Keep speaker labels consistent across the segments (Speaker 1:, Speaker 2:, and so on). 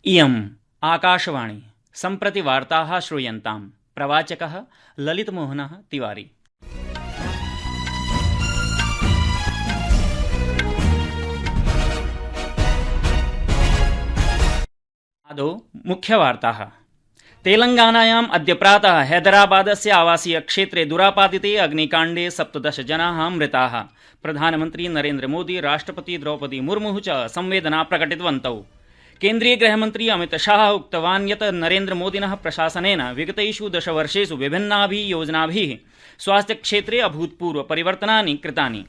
Speaker 1: इयम् आकाशवाणी सम्प्रति वार्ताः श्रूयन्ताम्। प्रवाचकः ललितमोहनः तिवारी। आदौ मुख्यवार्ताः। तेलंगानायाम् अद्य प्रातः हैदराबादस्य आवासीयक्षेत्रे दुरापादिते अग्निकाण्डे 17 जनाः मृताः। प्रधानमन्त्री नरेन्द्र मोदी, राष्ट्रपति द्रौपदी मुर्मुः च संवेदना प्रकटितवन्तौ। केन्द्रीय गृहमन्त्री अमित शाह उक्तवान् यत् नरेन्द्र मोदिनः प्रशासनेन विगतेषु 10 वर्षेषु विभिन्नाभिः योजनाभिः स्वास्थ्यक्षेत्रे अभूतपूर्व परिवर्तनानि कृतानि।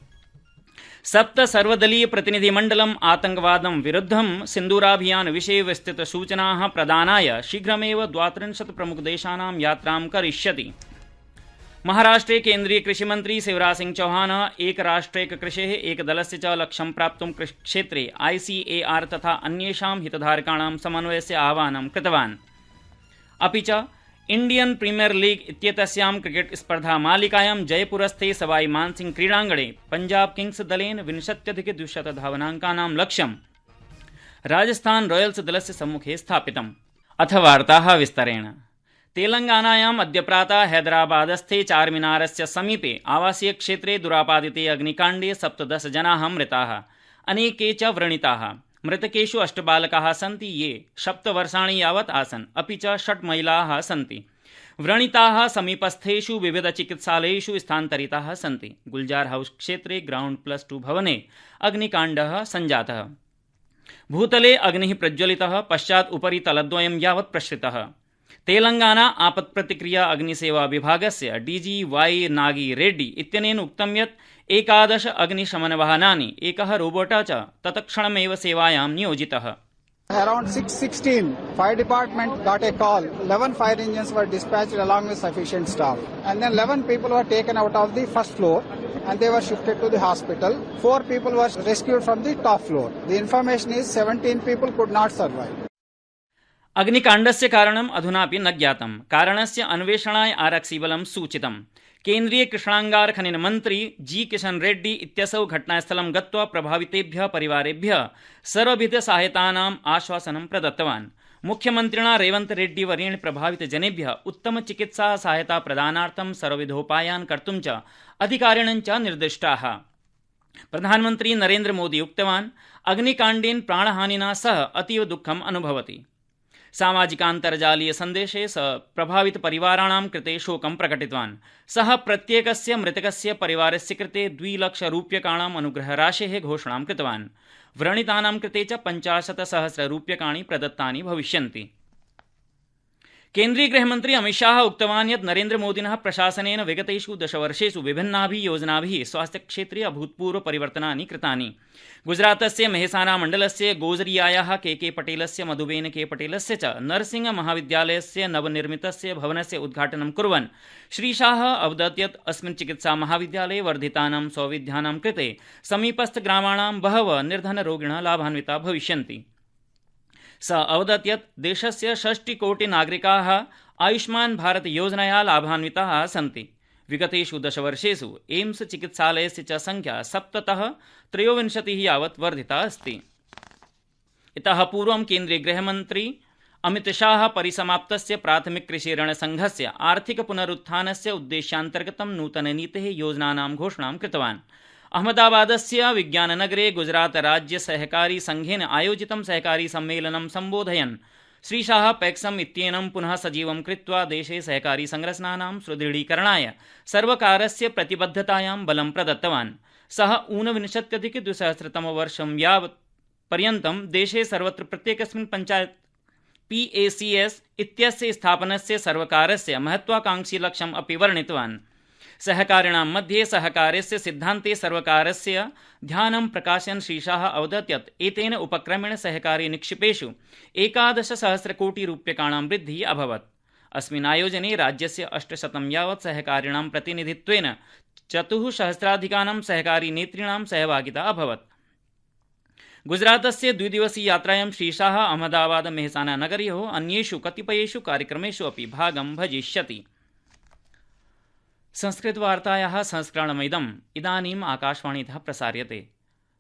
Speaker 1: 7 सर्वदलीय प्रतिनिधिमण्डलम् आतङ्कवादं विरुद्धं सिन्दूराभियान विषये विस्तृतसूचनाः प्रदानाय शीघ्रमेव 32 प्रमुखदेशानां यात्रां करिष्यति। महाराष्ट्रे केन्द्रीय कृषिमन्त्री शिवराज सिंह चौहान एक राष्ट्रैक कृषेः एक दलस्य च लक्ष्यं प्राप्तुं कृषिक्षेत्रे ICAR तथा अन्येषां हितधारकाणां समन्वयस्य आह्वानं कृतवान्। अपि च इण्डियन् प्रीमियर लीग इत्येतस्यां क्रिकेट स्पर्धा मालिकायां जयपुरस्थे सवाई मानसिंह क्रीडाङ्गणे पंजाब किंग्स दलेन 20-200 धावनाङ्कानां लक्ष्यं राजस्थान रॉयल्स दलस्य सम्मुखे स्थापितम्। अथ वार्ताः विस्तरेण। तेलंगानायाम् अद्य प्रातः हैदराबादस्थे चारमीनारस्य समीपे आवासीयक्षेत्रे दुरापादिते अग्निकाण्डे 17 जनाः मृताः, अनेके च व्रणिताः। मृतकेषु 8 बालकाः सन्ति ये 7 वर्षाणि यावत् आसन्, अपि च 6 महिलाः सन्ति। व्रणिताः समीपस्थेषु विविधचिकित्सालयेषु स्थानान्तरिताः सन्ति। गुलजार हाउस क्षेत्रे ग्राउण्ड+2 भवने अग्निकाण्डः सञ्जातः। भूतले अग्निः प्रज्वलितः, पश्चात् उपरि तलद्वयं यावत् प्रसृतः। तेलंगाना आपत्प्रतिक्रिया अग्निसेवा विभागस्य DG Y नागी रेड्डी इत्यनेन उक्तं यत् 11 अग्निशमनवाहनानि, एकः रोबोट च तत्क्षणमेव सेवायां नियोजितः।
Speaker 2: Around 6:16, fire department got a call. 11 fire engines were dispatched along with sufficient staff. And then 11 people were taken out of the first floor and they were shifted to the hospital. 4 people were rescued from the top floor. The information is 17 people could not survive.
Speaker 1: अग्निकाण्डस्य कारणम् अधुनापि न ज्ञातम्। कारणस्य अन्वेषणाय आरक्षिबलं सूचितम्। केन्द्रीय कृष्णाङ्गार खनन मन्त्री G Kishan Reddy इत्यसौ घटनास्थलं गत्वा प्रभावितेभ्यः परिवारेभ्यः सर्वविधसहायतानाम् आश्वासनं प्रदत्तवान्। मुख्यमन्त्रिणा रेवन्त रेड्डी वर्येण प्रभावितजनेभ्यः उत्तमचिकित्सा सहायता प्रदानार्थं सर्वविधोपायान् कर्तुं च अधिकारिणः च निर्दिष्टाः। प्रधानमन्त्री नरेन्द्र मोदी उक्तवान् अग्निकाण्डेन प्राणहानिना सह अतीव दुःखम् अनुभवति। सामाजिकान्तर्जालीय सन्देशे स प्रभावितपरिवाराणां कृते शोकं प्रकटितवान्। सः प्रत्येकस्य मृतकस्य परिवारस्य कृते 2 लक्षरूप्यकाणाम् अनुग्रहराशेः घोषणां कृतवान्। व्रणितानां कृते च 50,000 रूप्यकाणि प्रदत्तानि भविष्यन्ति। केन्द्रीय गृहमन्त्री अमित शाह उक्तवान् यत् नरेन्द्र मोदिनः प्रशासनेन विगतेषु 10 वर्षेषु विभिन्नाभिः योजनाभिः स्वास्थ्यक्षेत्रे अभूतपूर्व परिवर्तनानि कृतानि। गुजरातस्य मेहसाना मण्डलस्य गोजरियायाः KK पटेलस्य, मधुबेन K पटेलस्य च नरसिंह महाविद्यालयस्य नवनिर्मितस्य भवनस्य उद्घाटनं कुर्वन् श्रीशाह अवदत् यत् अस्मिन् चिकित्सा महाविद्यालये वर्धितानां सौविध्यानां कृते समीपस्थग्रामाणां बहवः निर्धनरोगिणः लाभान्विताः भविष्यन्ति। स अवदत् यत् देशस्य 60 कोटि नागरिकाः आयुष्मान् भारत योजनया लाभान्विताः सन्ति। विगतेषु 10 वर्षेषु एम्स चिकित्सालयस्य च संख्या 7तः 23 यावत् वर्धिता अस्ति। इतः पूर्वं केन्द्रीय गृहमन्त्री अमित शाह परिसमाप्तस्य प्राथमिक कृषि ऋण संघस्य आर्थिक पुनरुत्थानस्य उद्देश्यान्तर्गतं नूतननीतेः योजनानां घोषणां कृतवान्। अहमदाबादस्य विज्ञाननगरे गुजरात राज्य सहकारी संघेन आयोजितं सहकारी सम्मेलनं सम्बोधयन् श्रीशाह पैक्सम इत्येनं पुनः सजीवं कृत्वा देशे सहकारी संरचनानां सुदृढीकरणाय सर्वकारस्य प्रतिबद्धतायां बलं प्रदत्तवान्। सः ऊनविंशत्यधिक-2000 यावत् पर्यन्तं देशे सर्वत्र प्रत्येकस्मिन् पञ्चायत् PACS इत्यस्य स्थापनस्य सर्वकारस्य महत्वाकांक्षी लक्ष्यम् अपि वर्णितवान्। सहकारिणां मध्ये सहकारस्य सिद्धान्ते सर्वकारस्य ध्यानं प्रकाशयन् श्रीशाह अवदत् यत् एतेन उपक्रमेण सहकारी निक्षेपेषु 11,000 कोटि रूप्यकाणां वृद्धिः अभवत्। अस्मिन् आयोजने राज्यस्य 800 यावत् सहकारिणां प्रतिनिधित्वेन 4,000 सहकारी नेतॄणां सहभागिता अभवत्। गुजरातस्य 2 दिवसीय यात्रायां श्रीशाह अहमदाबाद मेहसाना नगरयोः अन्येषु कतिपयेषु कार्यक्रमेषु अपि भागं भजिष्यति। संस्कृतवार्तायाः संस्करणमिदम् इदानीम् आकाशवाणीतः प्रसार्यते।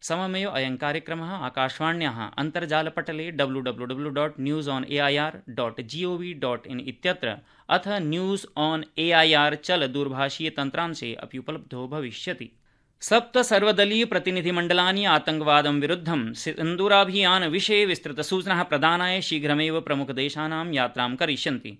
Speaker 1: सममेव अयं कार्यक्रमः आकाशवाण्याः अन्तर्जालपटले www.newsonair.gov.in इत्यत्र अथ न्यूज़ ऑन AIR चल दूरभाषीयतन्त्रांशे अपि उपलब्धो भविष्यति। 7 सर्वदलीय प्रतिनिधिमण्डलानि आतङ्कवादं विरुद्धं सिन्दूराभियान विषये विस्तृतसूचनाः प्रदानाय शीघ्रमेव प्रमुखदेशानां यात्रां करिष्यन्ति।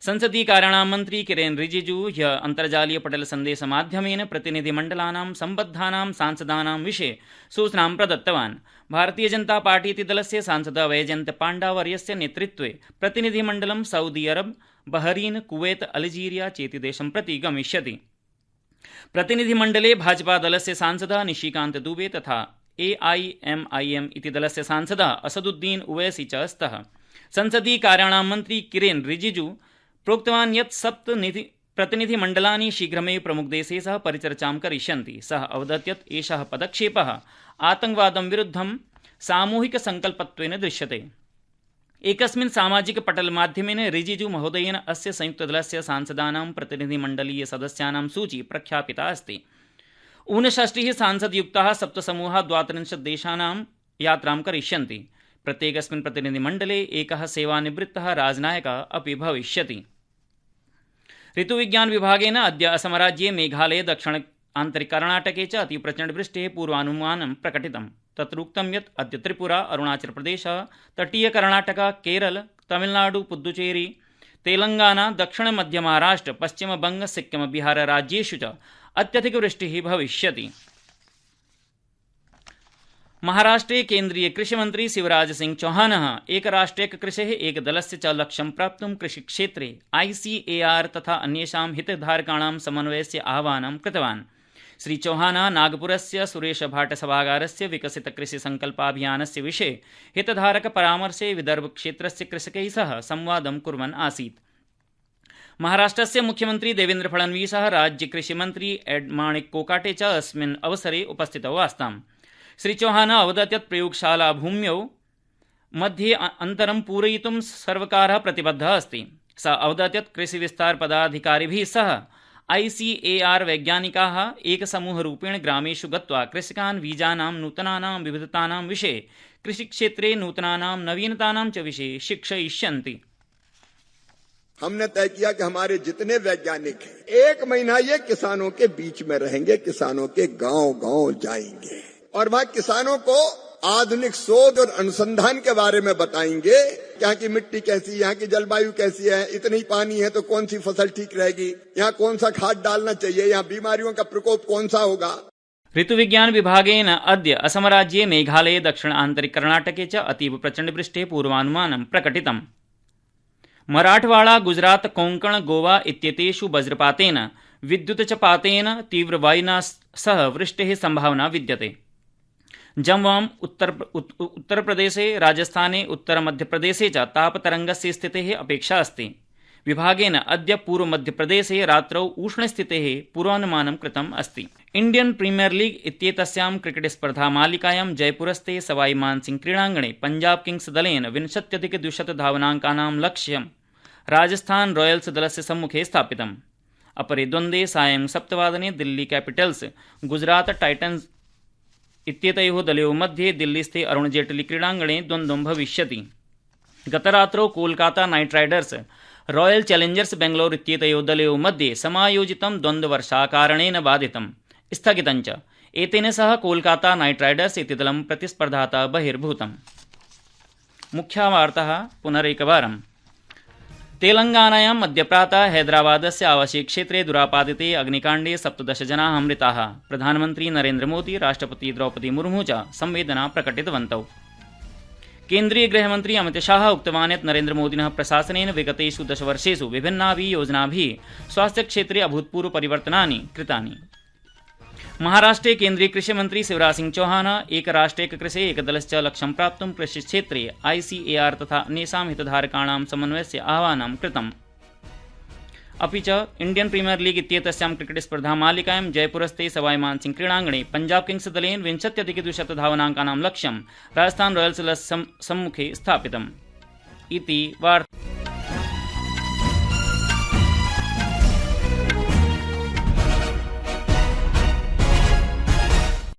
Speaker 1: संसदीय कार्याणां मन्त्री किरेन रिजिजू ह्यः अन्तर्जालीय पटलसन्देशमाध्यमेन प्रतिनिधिमण्डलानां सम्बद्धानां सांसदानां विषये सूचनां प्रदत्तवान्। भारतीय जनता पार्टी इति दलस्य सांसदः वैजयन्त पाण्डावर्यस्य नेतृत्वे प्रतिनिधिमण्डलं सऊदी अरब, बहरीन, कुवैत, अल्जीरिया चेति देशं प्रति गमिष्यति। प्रतिनिधिमण्डले भाजपा दलस्य सांसदः निशिकान्त दुबे तथा AIMIM इति दलस्य सांसदः असदुद्दीन उवैसी च स्तः। संसदीय कार्याणां मन्त्री किरेन रिजिजू प्रोक्तवान् यत् 7 प्रतिनिधिमण्डलानि शीघ्रमेव प्रमुखदेशे सह परिचर्चां करिष्यन्ति। सः अवदत् यत् एषः पदक्षेपः आतङ्कवादं विरुद्धं सामूहिकसङ्कल्पत्वेन दृश्यते। एकस्मिन् सामाजिकपटलमाध्यमेन रिजिजू महोदयेन अस्य संयुक्तदलस्य सांसदानां प्रतिनिधिमण्डलीयसदस्यानां सूची प्रख्यापिता अस्ति। 59 सांसदयुक्ताः 7 समूहाः 32 देशानां यात्रां करिष्यन्ति। प्रत्येकस्मिन् प्रतिनिधिमण्डले एकः सेवानिवृत्तः राजनायकः अपि भविष्यति। ऋतुविज्ञान विभागेन अद्य असमराज्ये मेघालये दक्षिण आन्तरिककर्णाटके च अतिप्रचण्डवृष्टेः पूर्वानुमानं प्रकटितम्। तत्र उक्तं यत् अद्य त्रिपुरा, अरुणाचलप्रदेशः, तटीयकर्णाटकः, केरल, तमिलनाडु, पुद्दुचेरी, तेलंगाना, दक्षिणमध्यमहाराष्ट्र, पश्चिमबंग, सिक्किम, बिहार राज्येषु च अत्यधिकवृष्टिः भविष्यति। महाराष्ट्रे केन्द्रीय कृषिमन्त्री शिवराज सिंह चौहानः एकराष्ट्रियकृषेः एकदलस्य च लक्ष्यं प्राप्तुं कृषिक्षेत्रे ICAR तथा अन्येषां हितधारकाणां समन्वयस्य आह्वानं कृतवान्। श्री चौहानः नागपुरस्य सुरेशभाटसभागारस्य विकसितकृषिसङ्कल्पाभियानस्य विषये हितधारकपरामर्शे विदर्भक्षेत्रस्य कृषकैः सह संवादं कुर्वन् आसीत्। महाराष्ट्रस्य मुख्यमन्त्री देवेन्द्र फडणवीसः राज्यकृषिमन्त्री एड माणिक कोकाटे च अस्मिन् अवसरे उपस्थितौ आस्ताम्। श्री चौहानः अवदत् यत् प्रयोगशाला भूम्यौ मध्ये अन्तरं पूरयितुं सर्वकारः प्रतिबद्धः अस्ति। सः अवदत् यत् कृषिविस्तार पदाधिकारिभिः सह ICAR वैज्ञानिकाः एकसमूहरूपेण ग्रामेषु गत्वा कृषकान् बीजानां नूतनानां विविधतानां विषये, कृषिक्षेत्रे नूतनानां नवीनतानां च विषये शिक्षयिष्यन्ति।
Speaker 3: हमने तय किया कि हमारे जितने वैज्ञानिक हैं 1 महीना ये किसानों के बीच में रहेंगे, किसानों के गांव-गांव जाएंगे और वहां किसानों को आधुनिक शोध और अनुसंधान के बारे में बताएंगे। यहाँ की मिट्टी कैसी, यहाँ की जलवायु कैसी है, इतनी पानी है तो कौन सी फसल ठीक रहेगी, यहाँ कौन सा खाद डालना चाहिए, यहाँ बीमारियों का प्रकोप कौन सा होगा।
Speaker 1: ऋतुविज्ञान विभागेन अद्य असमराज्ये मेघालये दक्षिण आन्तरिककर्णाटके च अतीव प्रचण्डवृष्टेः पूर्वानुमानं प्रकटितम्। मराठवाड़ा, गुजरात, कोंकण, गोवा इत्येतेषु वज्रपातेन, विद्युतचपातेन, तीव्रवायुना सह वृष्टेः संभावना विद्यते। जम्वाम्, उत्तरप्रदेशे, राजस्थाने, उत्तरमध्यप्रदेशे च तापतरङ्गस्य स्थितेः अपेक्षा अस्ति। विभागेन अद्य पूर्वमध्यप्रदेशे रात्रौ उष्णस्थितेः पूर्वानुमानं कृतम् अस्ति। इंडियन प्रीमियर लीग इत्येतस्यां क्रिकेट स्पर्धामालिकायां जयपुरस्थे सवाई मानसिंह क्रीडाङ्गणे पंजाब किंग्स दलेन 20,200 धावनाङ्कानां लक्ष्यं राजस्थान रॉयल्स दलस्य सम्मुखे स्थापितम्। अपरे द्वन्द्वे सायं 7 दिल्ली कैपिटल्स गुजरात टाइटन्स इत्येतयोः दलयोः मध्ये दिल्लीस्थे अरुण जेटली क्रीडाङ्गणे द्वन्द्वं भविष्यति। गतरात्रौ Kolkata Knight Riders Royal Challengers Bangalore इत्येतयोः दलयोः मध्ये समायोजितं द्वन्द्ववर्षाकारणेन बाधितं स्थगितं च। एतेन सह कोलकाता नाइट राइडर्स इति दलं प्रतिस्पर्धातः बहिर्भूतम्। मुख्यवार्ताः पुनरेकवारम्। तेलंगानायां अद्य प्रातः हैदराबादस्य आवासीयक्षेत्रे दुरापादिते अग्निकाण्डे 17 जनाः मृताः। प्रधानमन्त्री नरेन्द्र मोदी, राष्ट्रपति द्रौपदी मुर्मू च संवेदना प्रकटितवन्तौ। केन्द्रीय गृहमन्त्री अमित शाह उक्तवान् यत् नरेन्द्रमोदिनः प्रशासनेन विगतेषु 10 वर्षेषु विभिन्नाभिः योजनाभिः स्वास्थ्यक्षेत्रे अभूतपूर्वपरिवर्तनानि कृतानि। महाराष्ट्रे केन्द्रीय कृषिमन्त्री शिवराज सिंह चौहानः एकराष्ट्रियकृषेः एकदलस्य लक्ष्यं प्राप्तुं कृषिक्षेत्रे ICAR तथा अन्येषां हितधारकाणां समन्वयस्य आह्वानं कृतम्। अपि च इंडियन प्रीमियर लीग इत्येतस्यां क्रिकेट स्पर्धामालिकायां जयपुरस्थे सवाई मानसिंह क्रीडाङ्गणे पंजाब किंग्स दलेन 20,200 धावनाङ्कानां लक्ष्यं राजस्थान रॉयल्स सम्मुखे स्थापितम्। इति वार्ता।